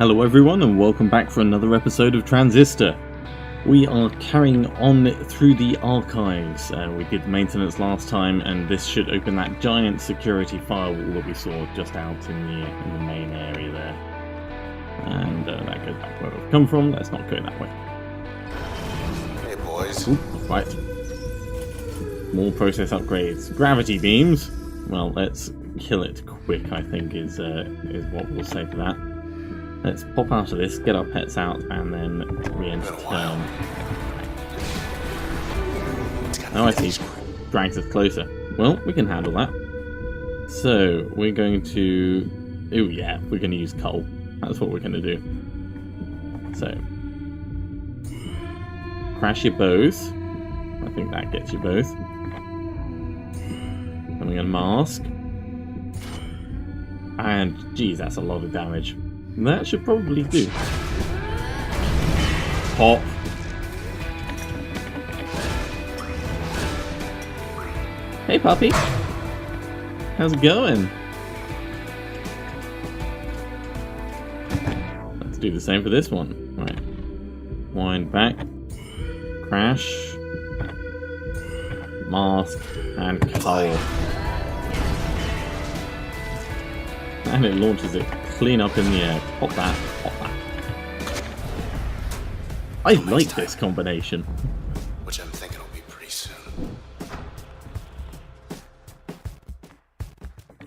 Hello everyone and welcome back for another episode of Transistor. We are carrying on through the archives. We did maintenance last time and this should open that giant security firewall that we saw just out in the main area there. And that goes back where we've come from. Let's not go that way. Hey boys. Ooh, right. More process upgrades. Gravity beams. Well, let's kill it quick, I think is what we'll say for that. Let's pop out of this, get our pets out, and then re-enter turn. Oh, I see. Drags us closer. Well, we can handle that. So, we're going to... Oh yeah, we're going to use coal. That's what we're going to do. So. Crash you both. I think that gets you both. Then we're going to mask. And, geez, that's a lot of damage. That should probably do. Pop. Hey puppy. How's it going? Let's do the same for this one. Right. Wind back. Crash. Mask. And coal. And it launches it clean up in the air. Pop that, pop that. I like this combination. Which I'm thinking will be pretty soon.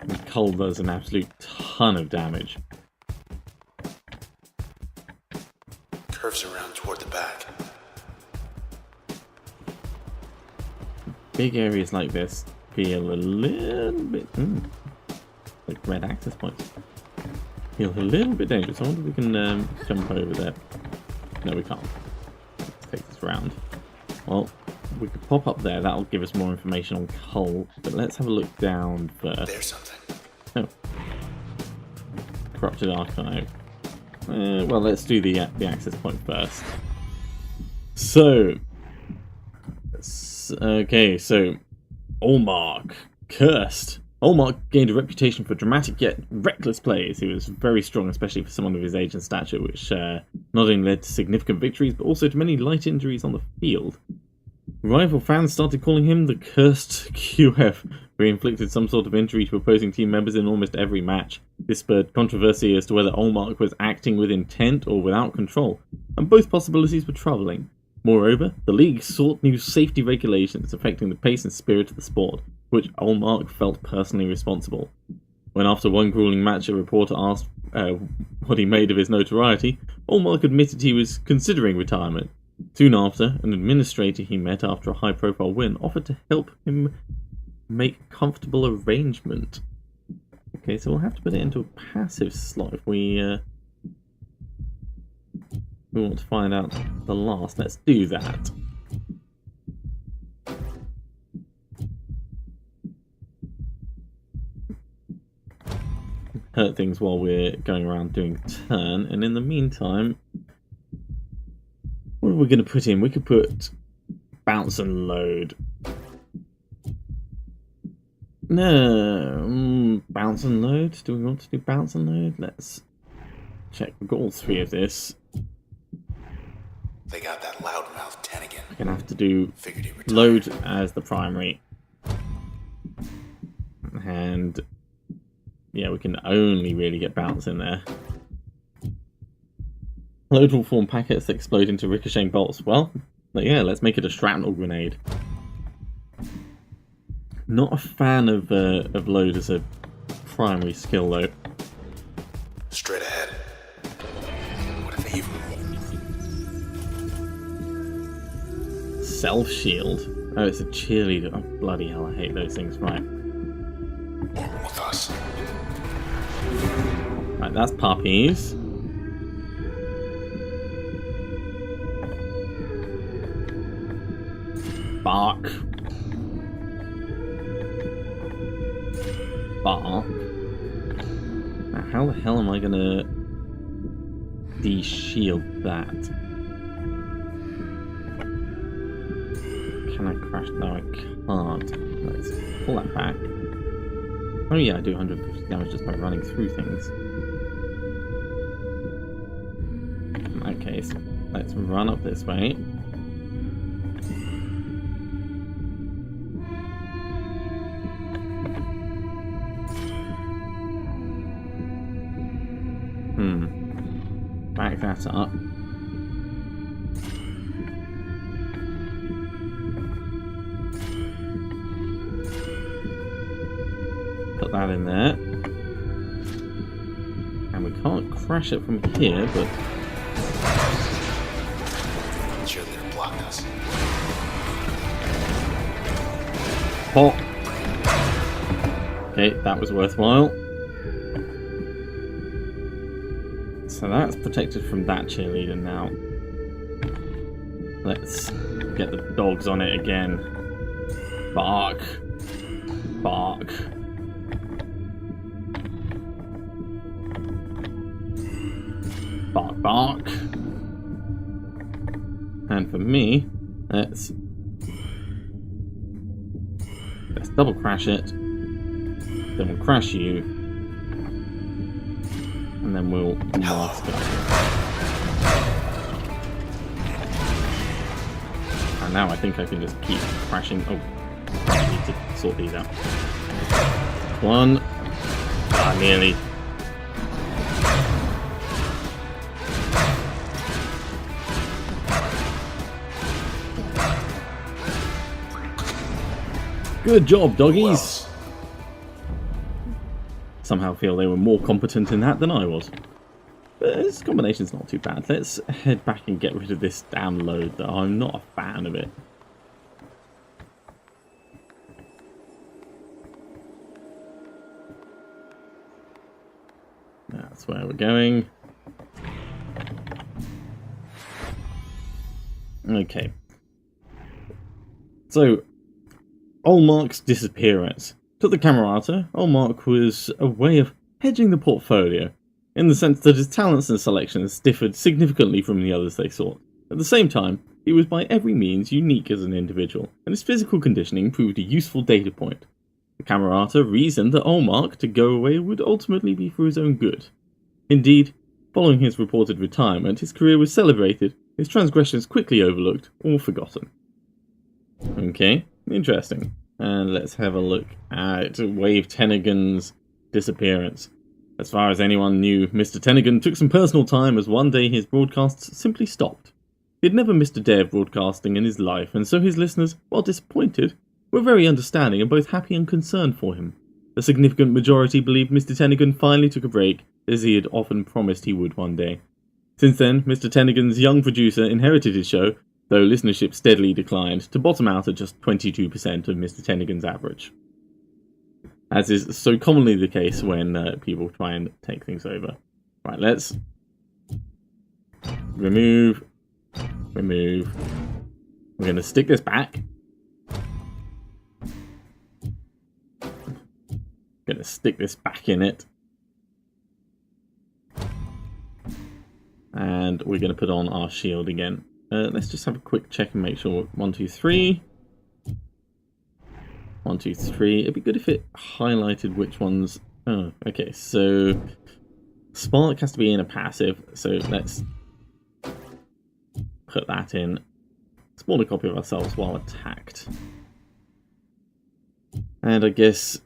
And coal does an absolute ton of damage. Curves around toward the back. Big areas like this feel a little bit... like red access points. Feel a little bit dangerous. I wonder if we can jump over there. No, we can't. Let's take this round. Well, we could pop up there. That'll give us more information on coal. But let's have a look down first. There's something. Oh. Corrupted archive. Well, let's do the access point first. So... okay, so... Olmark. Cursed. Olmark gained a reputation for dramatic yet reckless plays. He was very strong, especially for someone of his age and stature, which not only led to significant victories, but also to many light injuries on the field. Rival fans started calling him the Cursed QF, where he inflicted some sort of injury to opposing team members in almost every match. This spurred controversy as to whether Olmark was acting with intent or without control, and both possibilities were troubling. Moreover, the league sought new safety regulations affecting the pace and spirit of the sport, which Olmark felt personally responsible. When after one grueling match a reporter asked what he made of his notoriety, Olmark admitted he was considering retirement. Soon after, an administrator he met after a high-profile win offered to help him make a comfortable arrangement. Okay, so we'll have to put it into a passive slot if we want to find out the last. Let's do that. Hurt things while we're going around doing turn, and in the meantime, what are we going to put in? We could put bounce and load. No, bounce and load. Do we want to do bounce and load? Let's check. We've got all three of this. They got that loudmouth 10 again. We're going to have to do load as the primary. And yeah, we can only really get bounce in there. Load will form packets that explode into ricocheting bolts. Well, yeah, let's make it a shrapnel grenade. Not a fan of load as a primary skill, though. Straight ahead. What if they even... Self-shield. Oh, it's a cheerleader. Oh, bloody hell, I hate those things. Right. With us. Right, that's puppies. Bark. Bark. Now, how the hell am I gonna de-shield that? Can I crash? No, I can't. Let's pull that back. Oh yeah, I do 150 damage just by running through things. Okay, so let's run up this way. Back that up. Put that in there. And we can't crash it from here, but... Cheerleader blocked us. Pop! Okay, that was worthwhile. So that's protected from that cheerleader now. Let's get the dogs on it again. Bark. Bark. Bark, bark. And for me, let's double crash it. Then we'll crash you. And then we'll mask it. And now I think I can just keep crashing. Oh, I need to sort these out. One. Ah, nearly. Good job, doggies! Somehow feel they were more competent in that than I was. But this combination's not too bad. Let's head back and get rid of this damn load, though. I'm not a fan of it. That's where we're going. Okay. So, Olmark's disappearance. To the Camerata, Olmark was a way of hedging the portfolio, in the sense that his talents and selections differed significantly from the others they sought. At the same time, he was by every means unique as an individual, and his physical conditioning proved a useful data point. The Camerata reasoned that Olmark to go away would ultimately be for his own good. Indeed, following his reported retirement, his career was celebrated, his transgressions quickly overlooked or forgotten. Okay, interesting. And let's have a look at Wave Tennigan's disappearance. As far as anyone knew, Mr. Tennigan took some personal time as one day his broadcasts simply stopped. He had never missed a day of broadcasting in his life, and so his listeners, while disappointed, were very understanding and both happy and concerned for him. A significant majority believed Mr. Tennigan finally took a break, as he had often promised he would one day. Since then, Mr. Tennigan's young producer inherited his show, though listenership steadily declined, to bottom out at just 22% of Mr. Tennigan's average. As is so commonly the case when people try and take things over. Right, let's remove. We're going to stick this back. Going to stick this back in it. And we're going to put on our shield again. Let's just have a quick check and make sure. 1, 2, 3. 1, 2, 3. It'd be good if it highlighted which ones. Oh, okay. So Spark has to be in a passive. So let's put that in. Spawn a copy of ourselves while attacked. And I guess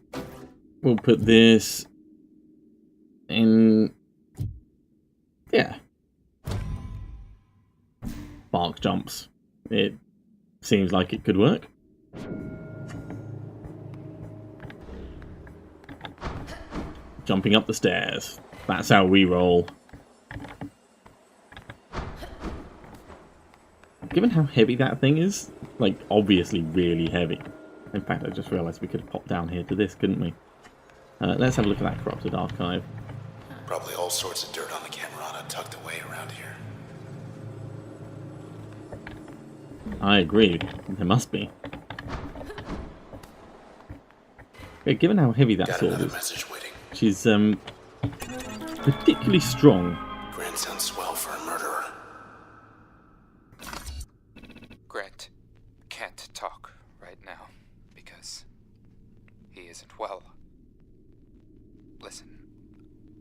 we'll put this in. Yeah. Spark jumps. It seems like it could work. Jumping up the stairs. That's how we roll. Given how heavy that thing is, like, obviously really heavy. In fact, I just realised we could have popped down here to this, couldn't we? Let's have a look at that corrupted archive. Probably all sorts of dirt on the Camerata tucked away around here. I agree. There must be. Yeah, given how heavy that sword is, Message waiting. she's particularly strong. Grant sounds swell for a murderer. Grant can't talk right now because he isn't well. Listen,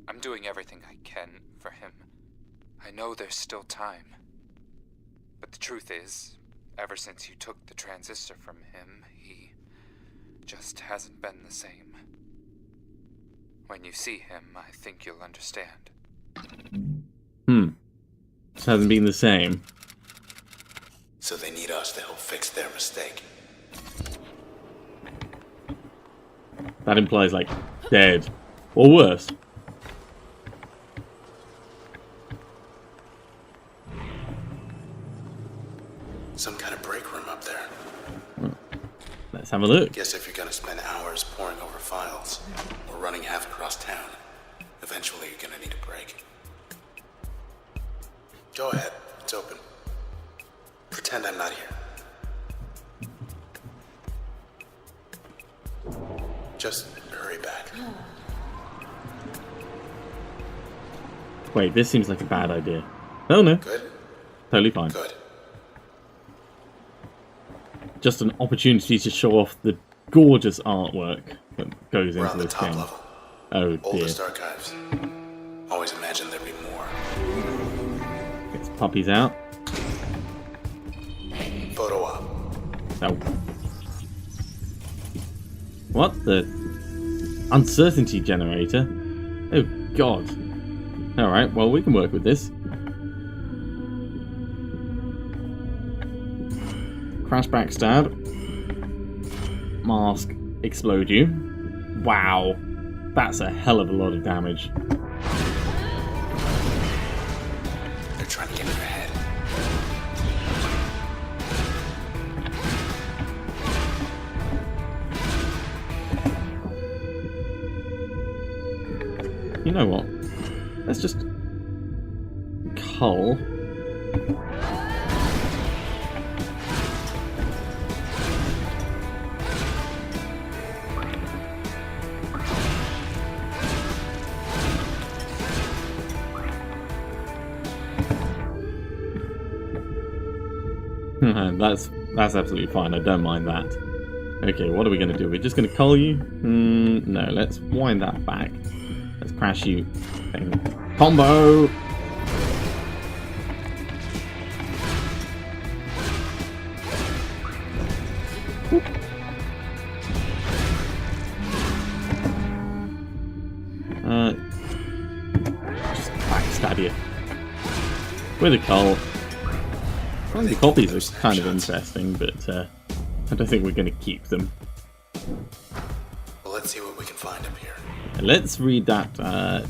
I'm doing everything I can for him, I know there's still time. But the truth is, ever since you took the transistor from him, he just hasn't been the same. When you see him, I think you'll understand. This hasn't been the same. So they need us to help fix their mistake. That implies, like, dead. Or worse. Some kind of break room up there. Let's have a look. Guess if you're gonna spend hours poring over files or running half across town, eventually you're gonna need a break. Go ahead, it's open. Pretend I'm not here. Just hurry back. Wait, this seems like a bad idea. Oh no, Good? totally fine. Good. Just an opportunity to show off the gorgeous artwork that goes We're into on the this top game. level. Oh dear. Oldest archives. Always imagined there'd be more. Gets puppies out. Photo op. Oh. What the? Uncertainty generator? Oh god. Alright, well we can work with this. Crash backstab. Mask explode you. Wow. That's a hell of a lot of damage. They're trying to get in your head. You know what? Let's just cull. That's absolutely fine. I don't mind that. Okay, what are we going to do? We're just going to cull you? No, let's wind that back. Let's crash you. Thing. Combo! Just backstab you. With a cull. I think the copies are kind of interesting, but I don't think we're going to keep them. Well, let's see what we can find up here. Let's read that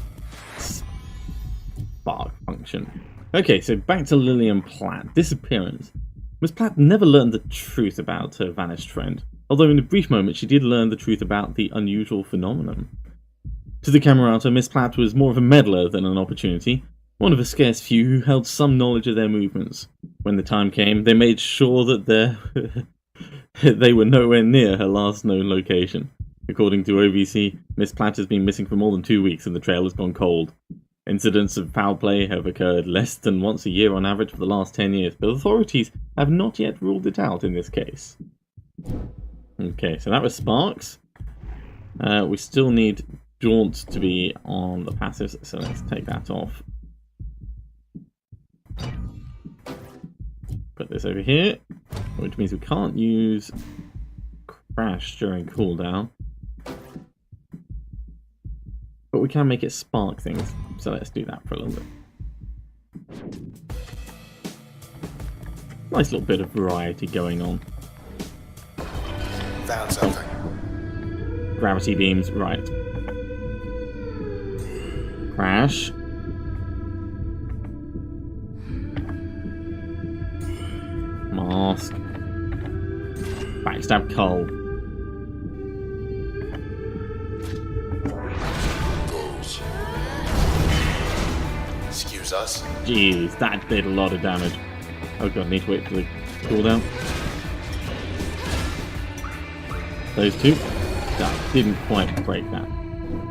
spark function. Okay, so back to Lillian Platt. Disappearance. Miss Platt never learned the truth about her vanished friend, although in a brief moment she did learn the truth about the unusual phenomenon. To the Camerata, Miss Platt was more of a meddler than an opportunity, one of a scarce few who held some knowledge of their movements. When the time came, they made sure that they were nowhere near her last known location. According to OVC, Miss Platt has been missing for more than 2 weeks and the trail has gone cold. Incidents of foul play have occurred less than once a year on average for the last 10 years, but authorities have not yet ruled it out in this case. Okay, so that was Sparks. We still need Jaunt to be on the passives, so let's take that off. Put this over here, which means we can't use Crash during cooldown. But we can make it spark things, so let's do that for a little bit. Nice little bit of variety going on. Found something. Gravity beams, right. Crash. Mask. Backstab Cull. Excuse us. Jeez, that did a lot of damage. Oh god, need to wait for the cooldown. Those two. That didn't quite break that.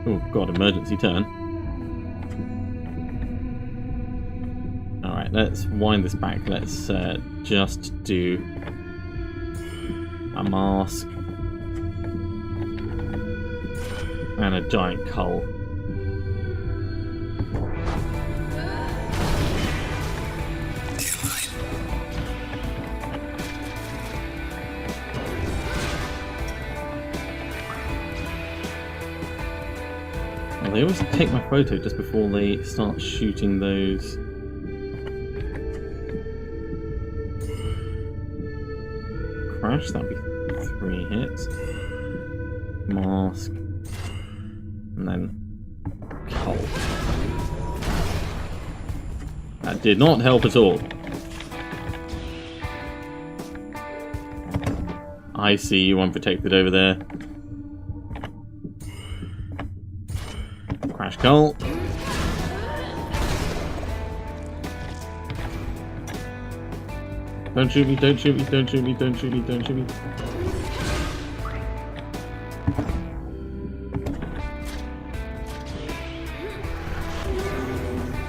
Oh god, emergency turn. Alright, let's wind this back. Let's just do a mask and a giant cull. Well, they always take my photo just before they start shooting those. Crash, that'd be 3 hits. Mask. And then Cult. That did not help at all. I see you unprotected over there. Crash Cult. Don't shoot me, don't shoot me, don't shoot me, don't shoot me, don't shoot me.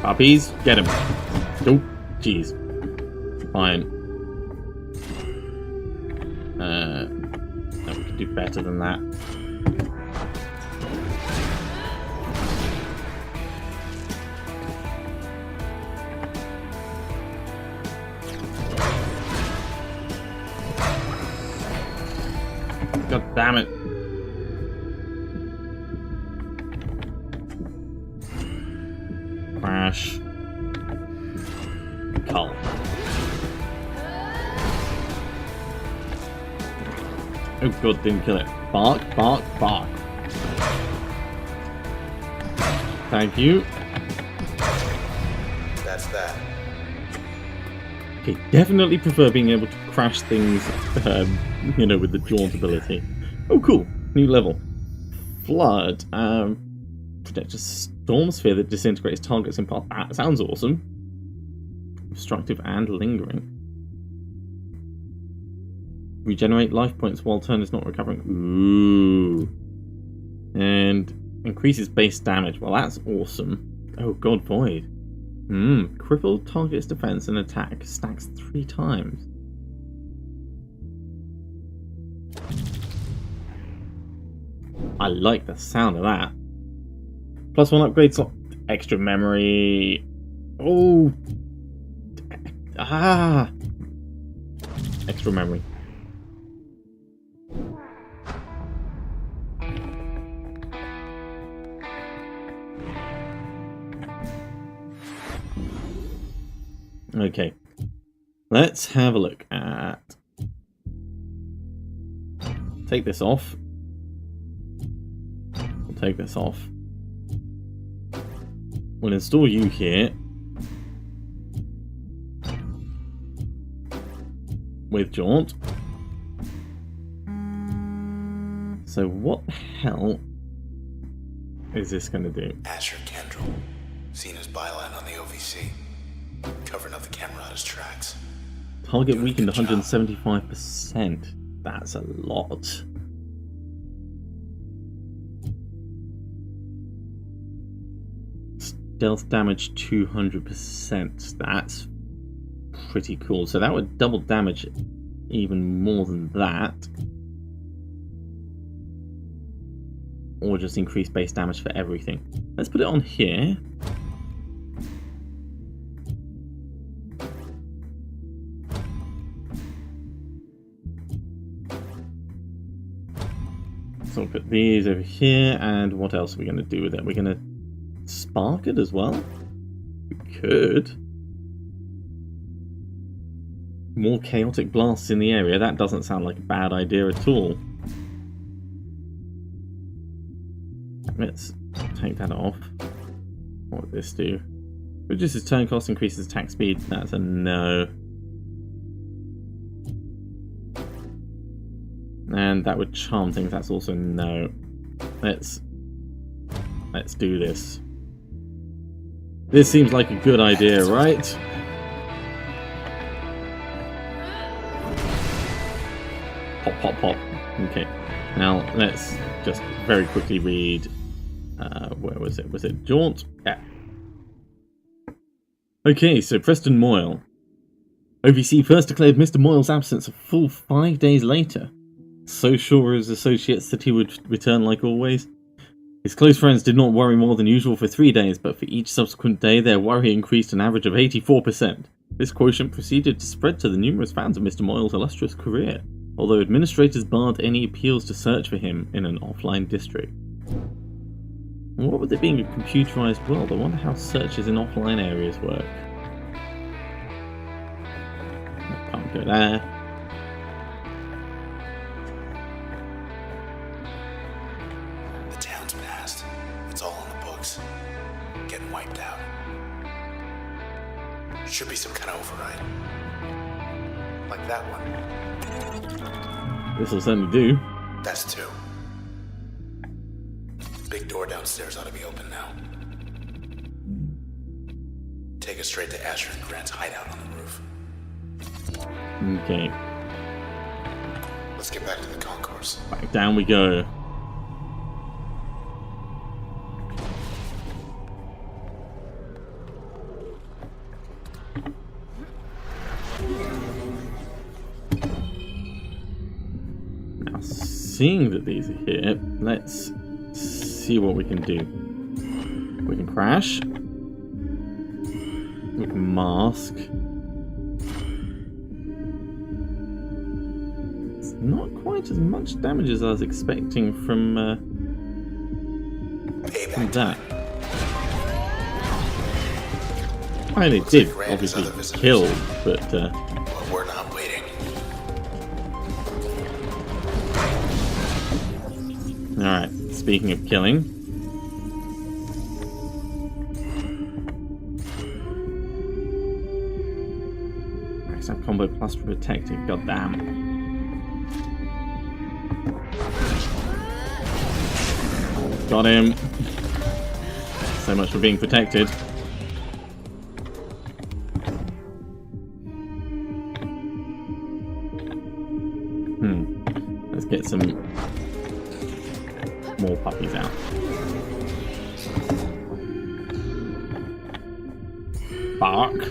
Puppies, get him. Oh, jeez. Fine. No, we can do better than that. God damn it. Crash. Cult. Oh god, didn't kill it. Bark, bark, bark. Thank you. That's that. Okay, definitely prefer being able to crash things, you know, with the jaunt ability. Oh, cool. New level. Flood. Project a storm sphere that disintegrates targets in path. That sounds awesome. Destructive and lingering. Regenerate life points while turn is not recovering. Ooh. And increases base damage. Well, that's awesome. Oh, God, Void. Crippled target's defense and attack stacks 3 times. I like the sound of that. +1 upgrades, extra memory. Oh. Ah. Extra memory. Okay, let's have a look at... Take this off. We'll take this off. We'll install you here. With Jaunt. So what the hell is this going to do? Asher Kendall, seen as byline on the OVC. Covering up the Camerata's tracks. Target weakened 175%. That's a lot. Stealth damage 200%. That's pretty cool. So that would double damage even more than that. Or just increase base damage for everything. Let's put it on here. So we'll put these over here, and what else are we going to do with it? We're going to spark it as well? We could. More chaotic blasts in the area. That doesn't sound like a bad idea at all. Let's take that off. What would this do? Reduces turn cost, increases attack speed. That's a no. And that would charm things. That's also no. Let's do this. This seems like a good idea, right? Pop, pop, pop. Okay. Now let's just very quickly read. Where was it? Was it Jaunt? Yeah. Okay, so Preston Moyle. OVC first declared Mr. Moyle's absence a full 5 days later. So sure were his associates that he would return like always. His close friends did not worry more than usual for 3 days, but for each subsequent day their worry increased an average of 84%. This quotient proceeded to spread to the numerous fans of Mr. Moyle's illustrious career, although administrators barred any appeals to search for him in an offline district. What with it being a computerized world, I wonder how searches in offline areas work. Can't go there. The town's past. It's all on the books. Getting wiped out. Should be some kind of override. Like that one. This will certainly do. That's 2. Big door downstairs ought to be open now. Take us straight to Asher and Grant's hideout on the roof. Okay, Let's get back to the concourse. back down we go. Now, seeing that these are here, let's see what we can do. We can crash. We can mask. It's not quite as much damage as I was expecting from Payback. that. I mean, it did Grant has obviously other visitors. kill, but But we're not waiting. alright, speaking of killing. Max out combo plus protected, goddamn. Got him. So much for being protected. Let's get some more puppies out. Bark.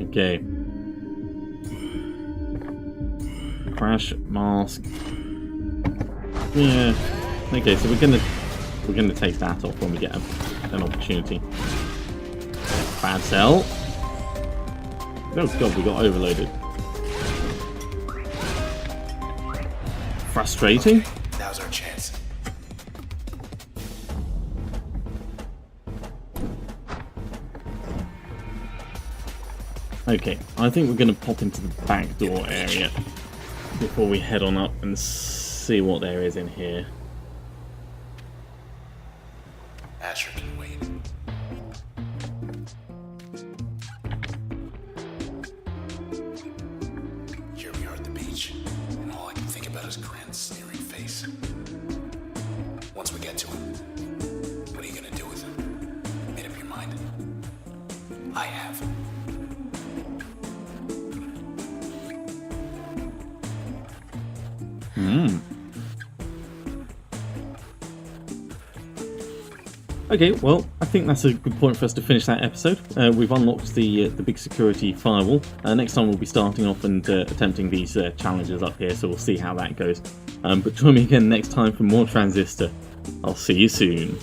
Okay. Crash, mask. Yeah. Okay, so we're gonna take that off when we get an opportunity. Bad cell. Oh god, we got overloaded. Frustrating. Now's our chance. Okay, I think we're gonna pop into the back door area before we head on up and see what there is in here. Asher can wait. Here we are at the beach, and all I can think about is Grant's sneering face. Once we get to him, what are you gonna do with him? Made up your mind? I have. Okay, well, I think that's a good point for us to finish that episode. We've unlocked the big security firewall. Next time we'll be starting off and attempting these challenges up here, so we'll see how that goes. But join me again next time for more Transistor. I'll see you soon.